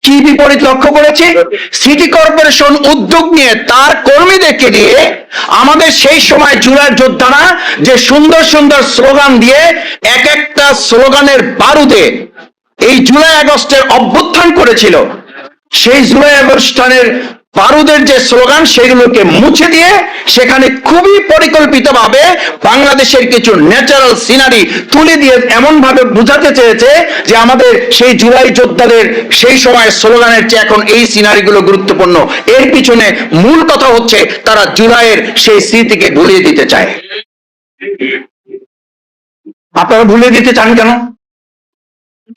কি বিপরীত লক্ষ্য করেছি? সিটি কর্পোরেশন উদ্যোগ নিয়ে তার কর্মীদেরকে দিয়ে আমাদের সেই সময় জুলাই যোদ্ধারা যে সুন্দর সুন্দর স্লোগান দিয়ে এক একটা স্লোগানের বারুদে এই জুলাই আগস্টের অভ্যুত্থান করেছিল, সেই জুলাই আগস্টের বারুদের যে স্লোগান সেগুলোকে মুছে দিয়ে সেখানে খুবই পরিকল্পিতভাবে বাংলাদেশের কিছু ন্যাচারাল সিনারি তুলে দিয়ে এমন ভাবে বোঝাতে চেয়েছে যে আমাদের সেই জুলাই যোদ্ধাদের সেই সময় স্লোগানের চেয়ে এখন এই সিনারিগুলো গুরুত্বপূর্ণ। এর পিছনে মূল কথা হচ্ছে তারা জুলাইয়ের সেই স্মৃতিকে ভুলিয়ে দিতে চায়। আপনারা ভুলিয়ে দিতে চান কেন?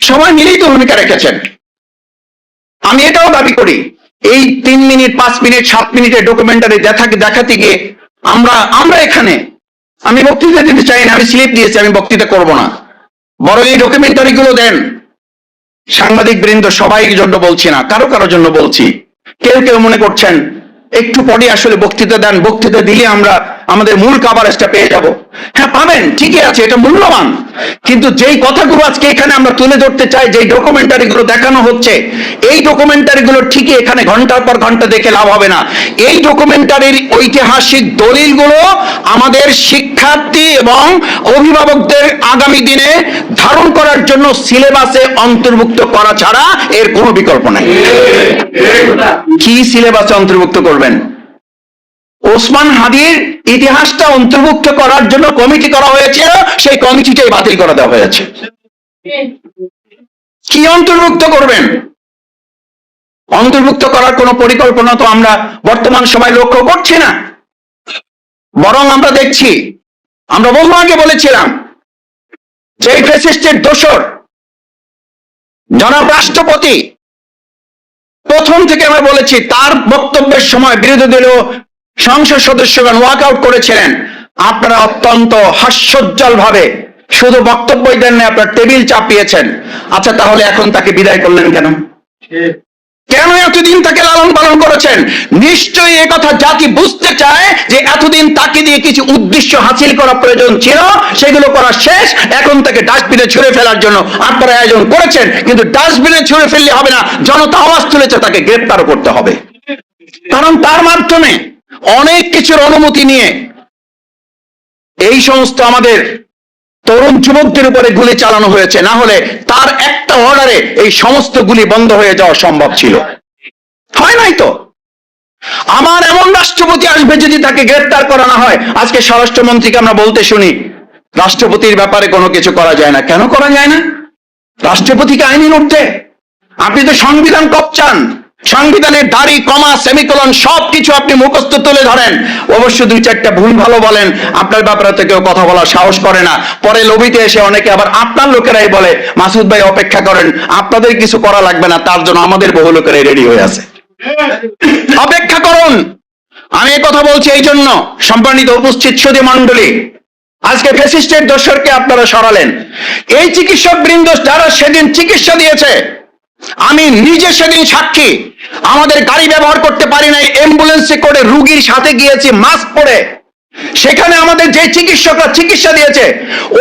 সময় মিলেই তো ভূমিকা রেখেছেন। আমি এটাও দাবি করি এই 3 মিনিট 5 মিনিট 7 মিনিটের ডকুমেন্টারি দেখাতে গিয়ে আমরা এখানে আমি বক্তৃতা দিতে চাই না, আমি স্লিপ দিয়েছি, আমি বক্তৃতা করব না, বরং এই ডকুমেন্টারি গুলো দেন। সাংবাদিক বৃন্দ সবাই জন্য বলছি না, কারো জন্য বলছি। কেউ কেউ মনে করছেন একটু পরে আসলে বক্তৃতা দেন, বক্তৃতা দিলে আমরা আমাদের মূল কভারেজটা পেয়ে যাব। হ্যাঁ পাবেন, ঠিকই আছে, এটা মূল্যবান, কিন্তু যেই কথাগুলো আজকে এখানে আমরা তুলে ধরতে চাই, যেই ডকুমেন্টারি গুলো দেখানো হচ্ছে, এই ডকুমেন্টারি গুলো ঠিকই এখানে ঘন্টার পর ঘন্টা দেখে লাভ হবে না। এই ডকুমেন্টারির ঐতিহাসিক দলিলগুলো আমাদের শিক্ষার্থী এবং অভিভাবকদের আগামী দিনে ধারণ করার জন্য সিলেবাসে অন্তর্ভুক্ত করা ছাড়া এর কোনো বিকল্প নাই। কি সিলেবাসে অন্তর্ভুক্ত করবেন? ওসমান হাদির ইতিহাসটা অন্তর্ভুক্ত করার জন্য কমিটি করা হয়েছিল, সেই কমিটিটাই বাতিল করে দেওয়া হয়েছে। কি অন্তর্ভুক্ত করবেন? অন্তর্ভুক্ত করার কোনো পরিকল্পনা তো আমরা বর্তমান সময় লক্ষ্য করছি না, বরং আমরা দেখছি, আমরা বহু আগে বলেছিলাম যে ফ্যাসিস্টের দোসর জনাব রাষ্ট্রপতি, প্রথম থেকে আমরা বলেছি, তার বক্তব্যের সময় বিরোধী দলীয় সংসদ সদস্যগণ ওয়াক আউট করেছিলেন। আপনারা অত্যন্ত হাস্যোজ্জ্বল ভাবে শুধু বক্তব্যই দেন না, আপনার টেবিল চাপিয়েছেন। আচ্ছা, তাহলে এখন তাকে বিদায় করলেন কেন? কেন এতদিন তাকে লালন পালন করেছেন? নিশ্চয়ই এ কথা জাতি বুঝতে চায় যে এতদিন তাকে দিয়ে কিছু উদ্দেশ্য হাসিল করা প্রয়োজন ছিল, সেগুলো করা শেষ। এখন তাকে ডাস্টবিনে ছুঁড়ে ফেলার জন্য আপনারা আয়োজন করেছেন, কিন্তু ডাস্টবিনে ছুঁড়ে ফেললে হবে না, জনতা আওয়াজ তুলেছে, তাকে গ্রেফতারও করতে হবে। কারণ তার মাধ্যমে অনেক কিছুর অনুমতি নিয়ে এই সমস্ত আমাদের তরুণ যুবকদের উপরে গুলি চালানো হয়েছে, না হলে তার একটা অর্ডারে এই সমস্ত গুলি বন্ধ হয়ে যাওয়া সম্ভব ছিল। হয় নাই তো। আমার এমন রাষ্ট্রপতি আসবে যদি তাকে গ্রেফতার করা না হয়, আজকে স্বরাষ্ট্রমন্ত্রীকে আমরা বলতে শুনি রাষ্ট্রপতির ব্যাপারে কোনো কিছু করা যায় না। কেন করা যায় না? রাষ্ট্রপতিকে আইনের ঊর্ধ্বে। আপনি তো সংবিধান কপচান, সংবিধানের দাড়ি কমা সেমিকোলন সবকিছু আপনি মুখস্থ তুলে ধরেন, অবশ্য 2-4টা ভুল ভালো বলেন, আপনার ব্যাপারে তো কেউ কথা বলার সাহস করে না। পরে লবিতে এসে অনেকে আবার আপনার লোকেরাই বলে, মাসুদ ভাই অপেক্ষা করেন, আপনাদের কিছু করা লাগবে না, তার জন্য আমাদের বহু লোকেরাই রেডি হয়ে আছে, অপেক্ষা করুন। আমি এই কথা বলছি এই জন্য, সম্মানিত উপস্থিত সুধী মণ্ডলী, আজকে ফ্যাসিস্টের দোসরকে আপনারা সরালেন। এই চিকিৎসক বৃন্দ যারা সেদিন চিকিৎসা দিয়েছে, আমি নিজে সেদিন সাক্ষী, আমাদের গাড়ি ব্যবহার করতে পারি নাই, অ্যাম্বুলেন্সে করে রুগীর সাথে গিয়েছি মাস্ক পরে। সেখানে আমাদের যে চিকিৎসকরা চিকিৎসা দিয়েছে,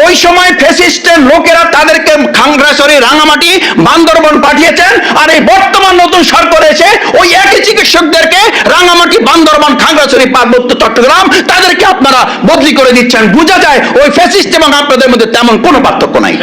ওই সময় ফ্যাসিস্টের লোকেরা তাদেরকে খাগড়াছড়ি, রাঙামাটি, বান্দরবন পাঠিয়েছেন, আর এই বর্তমান নতুন সরকার এসে ওই একই চিকিৎসকদেরকে রাঙামাটি, বান্দরবন, খাগড়াছড়ি, পার্বত্য চট্টগ্রাম তাদেরকে আপনারা বদলি করে দিচ্ছেন। বোঝা যায় ওই ফ্যাসিস্ট এবং আপনাদের মধ্যে তেমন কোনো পার্থক্য নাই।